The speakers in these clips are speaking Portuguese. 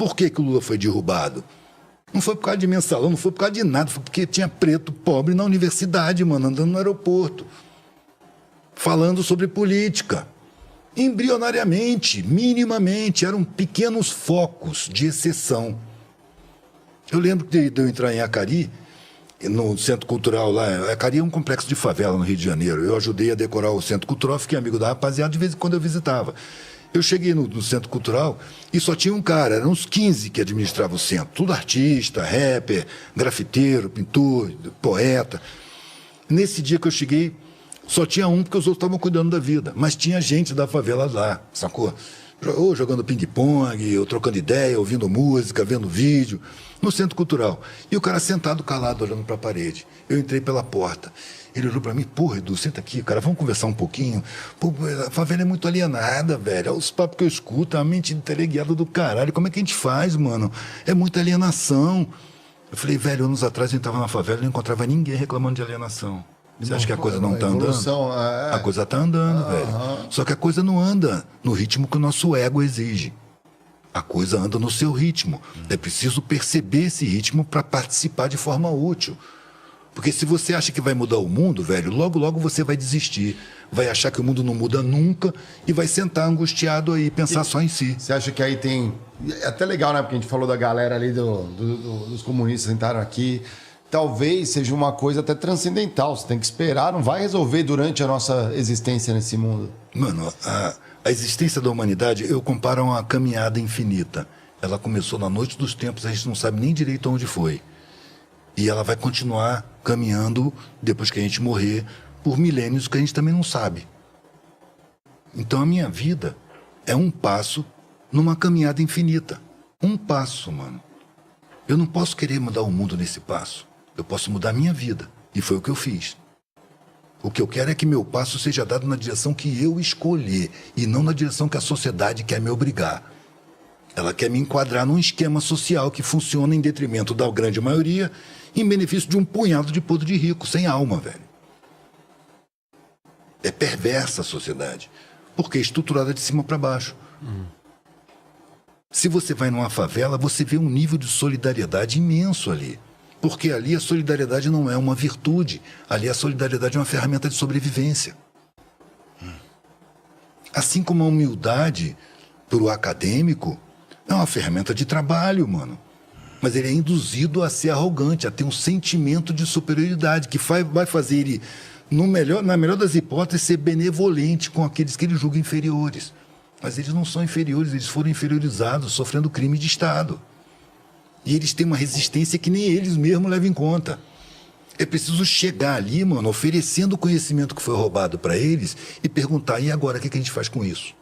Por que o Lula foi derrubado? Não foi por causa de mensalão, não foi por causa de nada, foi porque tinha preto pobre na universidade, mano, andando no aeroporto, falando sobre política. Embrionariamente, minimamente, eram pequenos focos de exceção. Eu lembro de eu entrar em Acari, no Centro Cultural lá. Acari é um complexo de favela no Rio de Janeiro. Eu ajudei a decorar o Centro Cultural, fiquei amigo da rapaziada, de vez em quando eu visitava. Eu cheguei no Centro Cultural e só tinha um cara, eram uns 15 que administravam o centro. Tudo artista, rapper, grafiteiro, pintor, poeta. Nesse dia que eu cheguei, só tinha um, porque os outros estavam cuidando da vida. Mas tinha gente da favela lá, sacou? Ou jogando ping-pong, ou trocando ideia, ouvindo música, vendo vídeo, no Centro Cultural. E o cara sentado calado, olhando para a parede. Eu entrei pela porta. Ele olhou para mim, porra, Edu, senta aqui, cara, vamos conversar um pouquinho. Pô, a favela é muito alienada, velho. Olha os papos que eu escuto, a mente teleguiada do caralho. Como é que a gente faz, mano? É muita alienação. Eu falei, velho, anos atrás a gente tava na favela e não encontrava ninguém reclamando de alienação. Você acha que a coisa não tá andando? A coisa tá andando, velho. Só que a coisa não anda no ritmo que o nosso ego exige. A coisa anda no seu ritmo. É preciso perceber esse ritmo para participar de forma útil. Porque se você acha que vai mudar o mundo, velho, logo, logo você vai desistir. Vai achar que o mundo não muda nunca e vai sentar angustiado aí, pensar só em si. Você acha que aí tem... É até legal, né? Porque a gente falou da galera ali, dos comunistas sentaram aqui. Talvez seja uma coisa até transcendental. Você tem que esperar, não vai resolver durante a nossa existência nesse mundo. Mano, a existência da humanidade, eu comparo a uma caminhada infinita. Ela começou na noite dos tempos, a gente não sabe nem direito onde foi. E ela vai continuar caminhando depois que a gente morrer por milênios que a gente também não sabe. Então a minha vida é um passo numa caminhada infinita. Um passo, mano. Eu não posso querer mudar o mundo nesse passo. Eu posso mudar a minha vida. E foi o que eu fiz. O que eu quero é que meu passo seja dado na direção que eu escolher e não na direção que a sociedade quer me obrigar. Ela quer me enquadrar num esquema social que funciona em detrimento da grande maioria, em benefício de um punhado de podre de rico, sem alma, velho. É perversa a sociedade, porque é estruturada de cima para baixo. Se você vai numa favela, você vê um nível de solidariedade imenso ali. Porque ali a solidariedade não é uma virtude, ali a solidariedade é uma ferramenta de sobrevivência. Assim como a humildade, para o acadêmico, é uma ferramenta de trabalho, mano. Mas ele é induzido a ser arrogante, a ter um sentimento de superioridade, que vai fazer ele, na melhor das hipóteses, ser benevolente com aqueles que ele julga inferiores. Mas eles não são inferiores, eles foram inferiorizados, sofrendo crime de Estado. E eles têm uma resistência que nem eles mesmos levam em conta. É preciso chegar ali, mano, oferecendo o conhecimento que foi roubado para eles e perguntar, e agora, o que a gente faz com isso?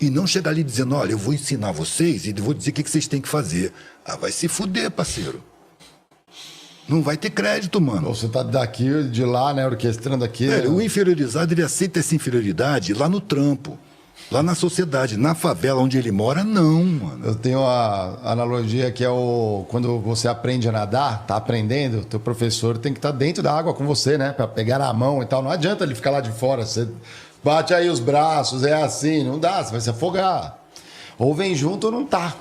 E não chegar ali dizendo, olha, eu vou ensinar vocês e vou dizer o que vocês têm que fazer. Ah, vai se fuder, parceiro. Não vai ter crédito, mano. Você tá daqui, de lá, né, orquestrando aqui. Velho, o inferiorizado, ele aceita essa inferioridade lá no trampo. Lá na sociedade, na favela onde ele mora, não, mano. Eu tenho a analogia que é quando você aprende a nadar, tá aprendendo, teu professor tem que estar dentro da água com você, né? Pra pegar na mão e tal. Não adianta ele ficar lá de fora. Você bate aí os braços, é assim, não dá, você vai se afogar. Ou vem junto ou não tá.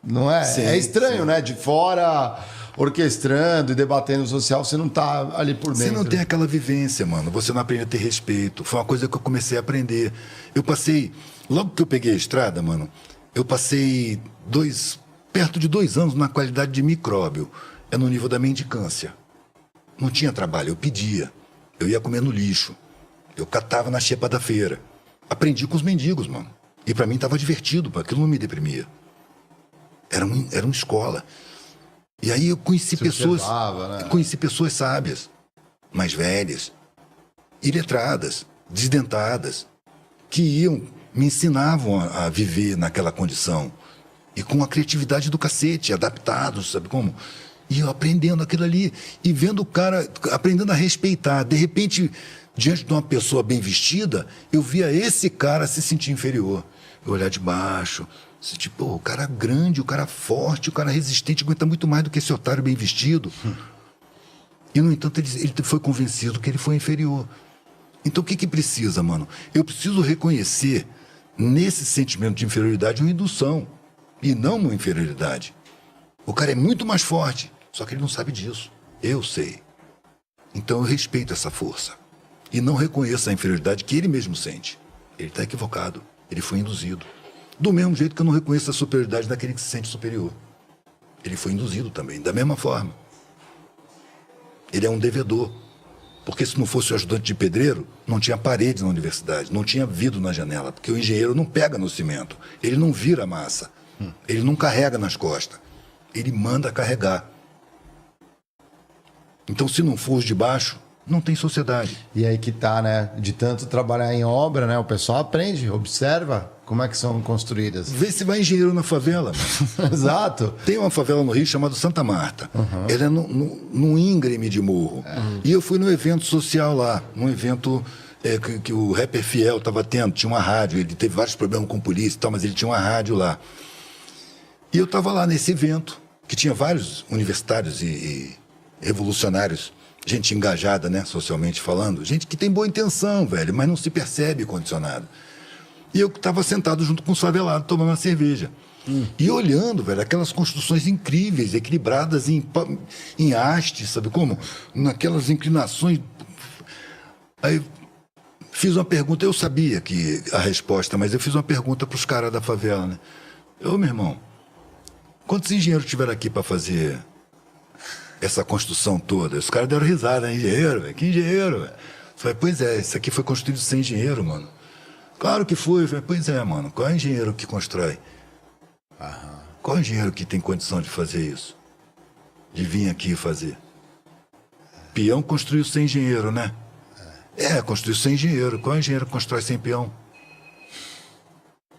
Não é? Sim, é estranho, sim. né? De fora, orquestrando e debatendo social, você não tá ali por dentro. Você não tem aquela vivência, mano. Você não aprende a ter respeito. Foi uma coisa que eu comecei a aprender. Eu passei... Logo que eu peguei a estrada, mano, eu passei perto de 2 anos na qualidade de micróbio. É no nível da mendicância. Não tinha trabalho, eu pedia. Eu ia comer no lixo. Eu catava na xepa da feira. Aprendi com os mendigos, mano. E pra mim tava divertido, porque aquilo não me deprimia. Era uma escola. E aí eu conheci conheci pessoas sábias, mais velhas, iletradas, desdentadas, que me ensinavam a viver naquela condição. E com a criatividade do cacete, adaptados, sabe como? E eu aprendendo aquilo ali, e vendo o cara, aprendendo a respeitar. De repente, diante de uma pessoa bem vestida, eu via esse cara se sentir inferior. Eu olhar de baixo... Tipo, o cara grande, o cara forte, o cara resistente, aguenta muito mais do que esse otário bem vestido. E, no entanto, ele foi convencido que ele foi inferior. Então, o que precisa, mano? Eu preciso reconhecer, nesse sentimento de inferioridade, uma indução. e não uma inferioridade. O cara é muito mais forte, só que ele não sabe disso. Eu sei. Então eu respeito essa força. E não reconheço a inferioridade que ele mesmo sente. Ele está equivocado. Ele foi induzido. Do mesmo jeito que eu não reconheço a superioridade daquele que se sente superior. Ele foi induzido também, da mesma forma. Ele é um devedor. Porque se não fosse o ajudante de pedreiro, não tinha parede na universidade, não tinha vidro na janela. Porque o engenheiro não pega no cimento. Ele não vira massa. Ele não carrega nas costas. Ele manda carregar. Então, se não for os de baixo, não tem sociedade. E aí que tá, né? De tanto trabalhar em obra, né? O pessoal aprende, observa como é que são construídas. Vê se vai engenheiro na favela. Exato. Tem uma favela no Rio chamada Santa Marta. Ela é num íngreme de morro. E eu fui num evento social lá, num evento que o rapper Fiel estava tendo. Tinha uma rádio, ele teve vários problemas com polícia e tal, mas ele tinha uma rádio lá. E eu estava lá nesse evento, que tinha vários universitários e revolucionários, gente engajada, né, socialmente falando, gente que tem boa intenção, velho, mas não se percebe condicionado. E eu estava sentado junto com os favelados, tomando uma cerveja. E olhando, velho, aquelas construções incríveis, equilibradas em haste, sabe como? Naquelas inclinações. Aí fiz uma pergunta, eu sabia que a resposta, mas eu fiz uma pergunta para os caras da favela, né? Ô, meu irmão, quantos engenheiros tiveram aqui para fazer essa construção toda? Os caras deram risada, né? Engenheiro, velho? Que engenheiro, velho? Falei, pois é, isso aqui foi construído sem engenheiro, mano. Claro que foi. Falei, pois é, mano. Qual é o engenheiro que constrói? Qual é o engenheiro que tem condição de fazer isso? De vir aqui e fazer? Peão construiu sem engenheiro, né? Construiu sem engenheiro. Qual é o engenheiro que constrói sem peão?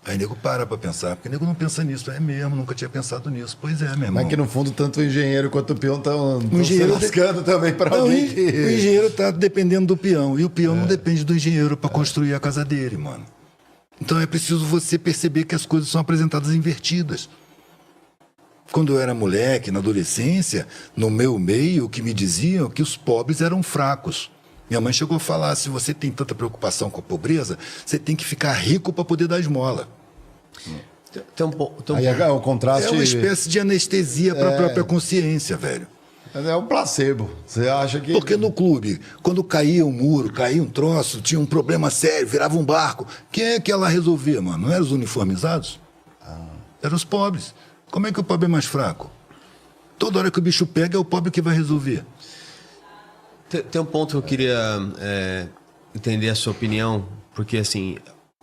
Aí nego para pra pensar, porque nego não pensa nisso. É mesmo, nunca tinha pensado nisso. Pois é, meu irmão. Mas que no fundo, tanto o engenheiro quanto o peão estão se lascando também para alguém que... O engenheiro tá dependendo do peão. E o peão não depende do engenheiro para construir a casa dele, mano. Então é preciso você perceber que as coisas são apresentadas invertidas. Quando eu era moleque, na adolescência, no meu meio, o que me diziam que os pobres eram fracos. Minha mãe chegou a falar, se você tem tanta preocupação com a pobreza, você tem que ficar rico para poder dar esmola. Aí é o contraste... É uma espécie de anestesia para a própria consciência, velho. É um placebo. Você acha que... Porque no clube, quando caía um muro, caía um troço, tinha um problema sério, virava um barco, quem é que ela resolvia, mano? Não eram os uniformizados? Eram os pobres. Como é que o pobre é mais fraco? Toda hora que o bicho pega, é o pobre que vai resolver. Tem um ponto que eu queria entender a sua opinião, porque assim,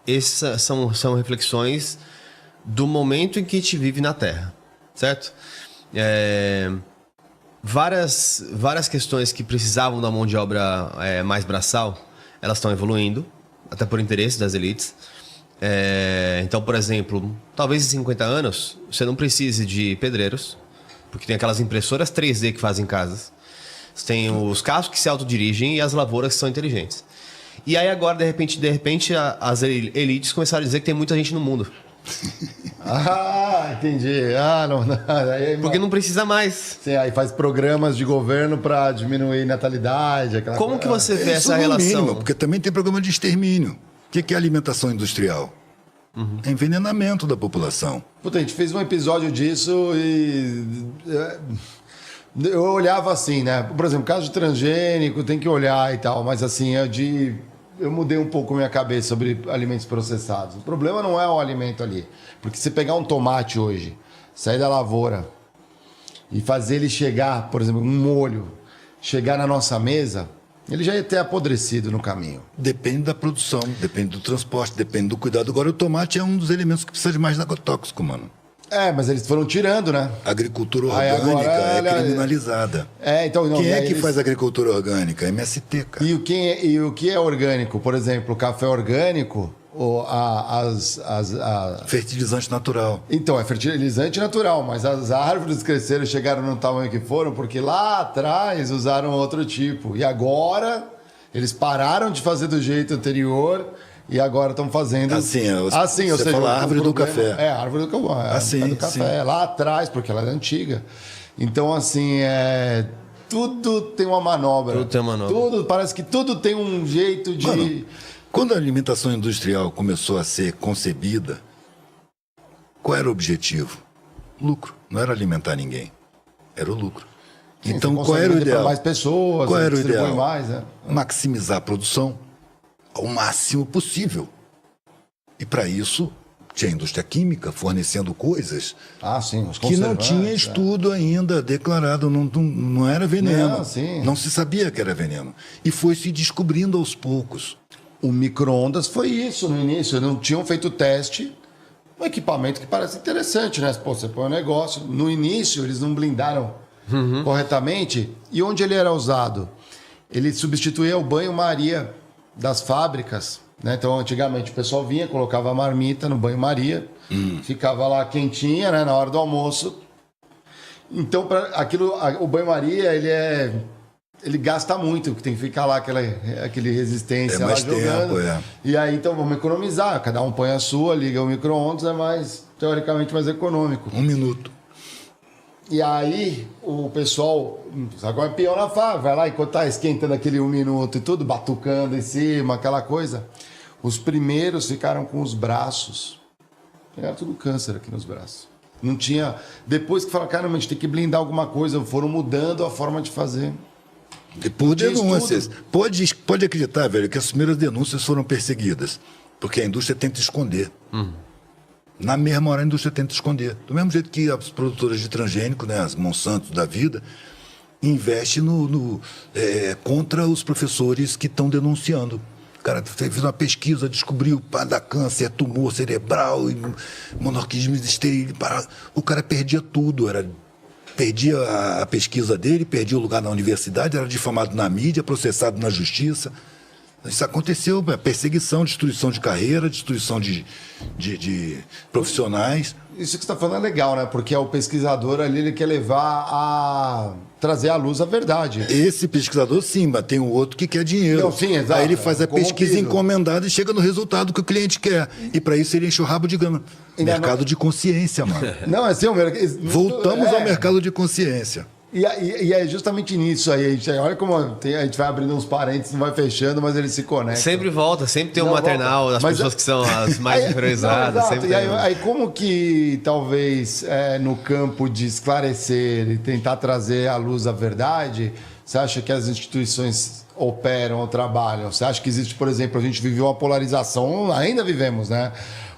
essas são reflexões do momento em que a gente vive na Terra, certo? Várias questões que precisavam da mão de obra mais braçal, elas estão evoluindo, até por interesse das elites. Então, por exemplo, talvez em 50 anos você não precise de pedreiros, porque tem aquelas impressoras 3D que fazem casas. Você tem os carros que se autodirigem e as lavouras que são inteligentes. E aí agora, de repente as elites começaram a dizer que tem muita gente no mundo. Entendi. Não. Aí, porque não precisa mais. Sim, aí faz programas de governo para diminuir natalidade. Como que você vê essa no relação? Mínimo, porque também tem programa de extermínio. O que é alimentação industrial? É envenenamento da população. Puta, a gente fez um episódio disso e... Eu olhava assim, né? Por exemplo, caso de transgênico, tem que olhar e tal, mas assim, eu mudei um pouco minha cabeça sobre alimentos processados. O problema não é o alimento ali. Porque se pegar um tomate hoje, sair da lavoura e fazer ele chegar, por exemplo, um molho, chegar na nossa mesa, ele já ia ter apodrecido no caminho. Depende da produção, depende do transporte, depende do cuidado. Agora, o tomate é um dos elementos que precisa de mais agrotóxico, mano. Mas eles foram tirando, né? A agricultura orgânica é criminalizada. Então, Quem é que faz agricultura orgânica? MST, cara. E o que é orgânico? Por exemplo, o café orgânico, ou fertilizante natural. Então, é fertilizante natural, mas as árvores cresceram, chegaram no tamanho que foram, porque lá atrás usaram outro tipo. E agora eles pararam de fazer do jeito anterior... E agora estão fazendo... Ou seja, fala a árvore do café. A árvore do café. Lá atrás, porque ela é antiga. Então, assim, tudo tem uma manobra. Tudo tem uma manobra. Parece que tudo tem um jeito de... Mano, quando a alimentação industrial começou a ser concebida, qual era o objetivo? Lucro. Não era alimentar ninguém. Era o lucro. Sim, Então, você qual era o consegue vender pra ideal? mais pessoas, Qual era o distribui ideal? mais, né? Maximizar a produção ao máximo possível. E para isso, tinha a indústria química fornecendo coisas Ah, sim, os que não conservantes, tinha estudo ainda declarado, não era veneno. Não, sim. Não se sabia que era veneno. E foi se descobrindo aos poucos. O micro-ondas foi isso no início. Não tinham feito teste. Um equipamento que parece interessante, né? Pô, você põe um negócio. No início, eles não blindaram corretamente. E onde ele era usado? Ele substituía o banho-maria das fábricas. Né? Então, antigamente, o pessoal vinha, colocava a marmita no banho-maria, ficava lá quentinha, né? Na hora do almoço. Então, o banho-maria, ele gasta muito, tem que ficar lá aquele resistência É lá mais jogando. tempo, é. E aí, então, vamos economizar. Cada um põe a sua, liga o micro-ondas, é mais, teoricamente, mais econômico. 1 minuto. E aí, o pessoal, agora é peão na fábrica, vai lá, enquanto tá esquentando aquele 1 minuto e tudo, batucando em cima, aquela coisa. Os primeiros ficaram com os braços. Pegaram tudo câncer aqui nos braços. Não tinha... Depois que falaram, caramba, a gente tem que blindar alguma coisa, foram mudando a forma de fazer. E por Tinha denúncias. estudo. Pode acreditar, velho, que as primeiras denúncias foram perseguidas. Porque a indústria tenta esconder. Na mesma hora a indústria tenta esconder. Do mesmo jeito que as produtoras de transgênico, né, as Monsanto da vida, investem contra os professores que estão denunciando. O cara fez uma pesquisa, descobriu para dar câncer, tumor cerebral, monorquismo estéril. O cara perdia tudo, perdia a pesquisa dele, perdia o lugar na universidade, era difamado na mídia, processado na justiça. Isso aconteceu, perseguição, destruição de carreira, destruição de profissionais. Isso que você está falando é legal, né? Porque o pesquisador ali, ele quer trazer à luz a verdade. Esse pesquisador, sim, mas tem um outro que quer dinheiro. Não, sim, exato. Aí ele faz a Corrompido. pesquisa encomendada e chega no resultado que o cliente quer. E para isso ele enche o rabo de grana. Mercado de consciência, mano. Não, é assim, Voltamos ao mercado de consciência. E é justamente nisso aí. Olha como a gente vai abrindo uns parênteses, não vai fechando, mas ele se conecta. Sempre volta, sempre tem um Não, maternal volta. das Mas pessoas que são as mais inferiorizadas. Não, exato. Sempre E tem. aí como que, talvez, no campo de esclarecer e tentar trazer à luz a verdade, você acha que as instituições operam ou trabalham? Você acha que existe, por exemplo, a gente viveu uma polarização, ainda vivemos, né?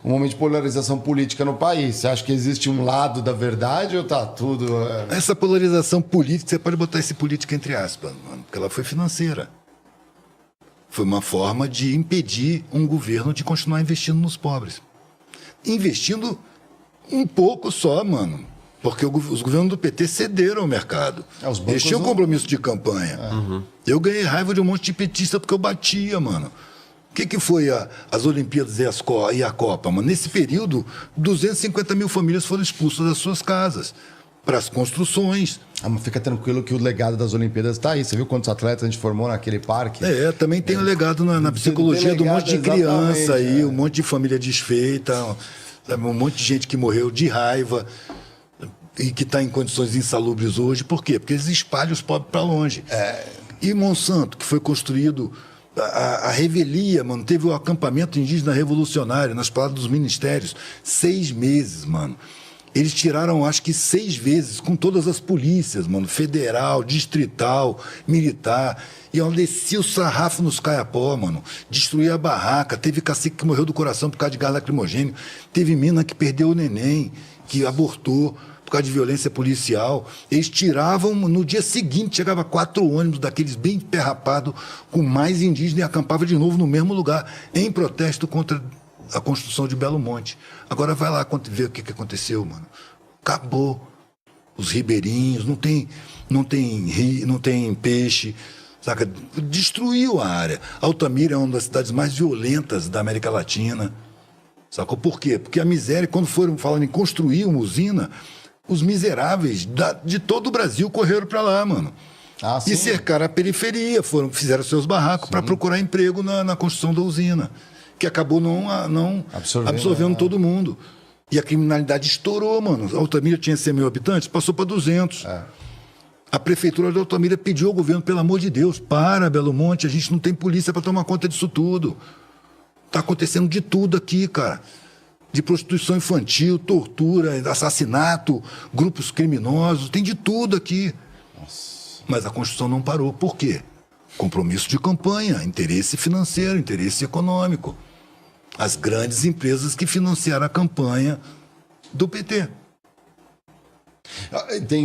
Um momento de polarização política no país. Você acha que existe um lado da verdade ou tá tudo... Essa polarização política, você pode botar esse política entre aspas, mano, porque ela foi financeira. Foi uma forma de impedir um governo de continuar investindo nos pobres. Investindo um pouco só, mano. Porque os governos do PT cederam ao mercado. Os bancos Eles tinham não... compromisso de campanha. Eu ganhei raiva de um monte de petista porque eu batia, mano. O que foi as Olimpíadas e a Copa, mano? Nesse período, 250 mil famílias foram expulsas das suas casas para as construções. Mas fica tranquilo que o legado das Olimpíadas está aí. Você viu quantos atletas a gente formou naquele parque? Também tem o legado na psicologia do monte de criança aí, exatamente, um monte de família desfeita, sabe, um monte de gente que morreu de raiva e que está em condições insalubres hoje. Por quê? Porque eles espalham os pobres para longe. E Monsanto, que foi construído... A revelia, mano, teve o acampamento indígena revolucionário nas palavras dos ministérios, 6 meses, mano. Eles tiraram, acho que 6 vezes, com todas as polícias, mano, federal, distrital, militar. E ela descia o sarrafo nos caiapó, mano. Destruía a barraca. Teve cacique que morreu do coração por causa de gás lacrimogêneo. Teve mina que perdeu o neném, que abortou por causa de violência policial. Eles tiravam, no dia seguinte, chegava 4 ônibus daqueles bem perrapados, com mais indígenas e acampava de novo no mesmo lugar, em protesto contra a construção de Belo Monte. Agora vai lá ver o que aconteceu, mano. Acabou. Os ribeirinhos, não tem peixe, saca? Destruiu a área. Altamira é uma das cidades mais violentas da América Latina. Sacou? Por quê? Porque a miséria, quando foram falando em construir uma usina, os miseráveis de todo o Brasil correram para lá, mano. E cercaram a periferia, fizeram seus barracos para procurar emprego na construção da usina, que acabou não absorvendo todo mundo. E a criminalidade estourou, mano. Altamira tinha 100 mil habitantes, passou para 200. A prefeitura de Altamira pediu ao governo, pelo amor de Deus, para, Belo Monte, a gente não tem polícia para tomar conta disso tudo. Tá acontecendo de tudo aqui, cara. de prostituição infantil, tortura, assassinato, grupos criminosos, tem de tudo aqui. Mas a Constituição não parou. Por quê? Compromisso de campanha, interesse financeiro, interesse econômico. As grandes empresas que financiaram a campanha do PT. Tem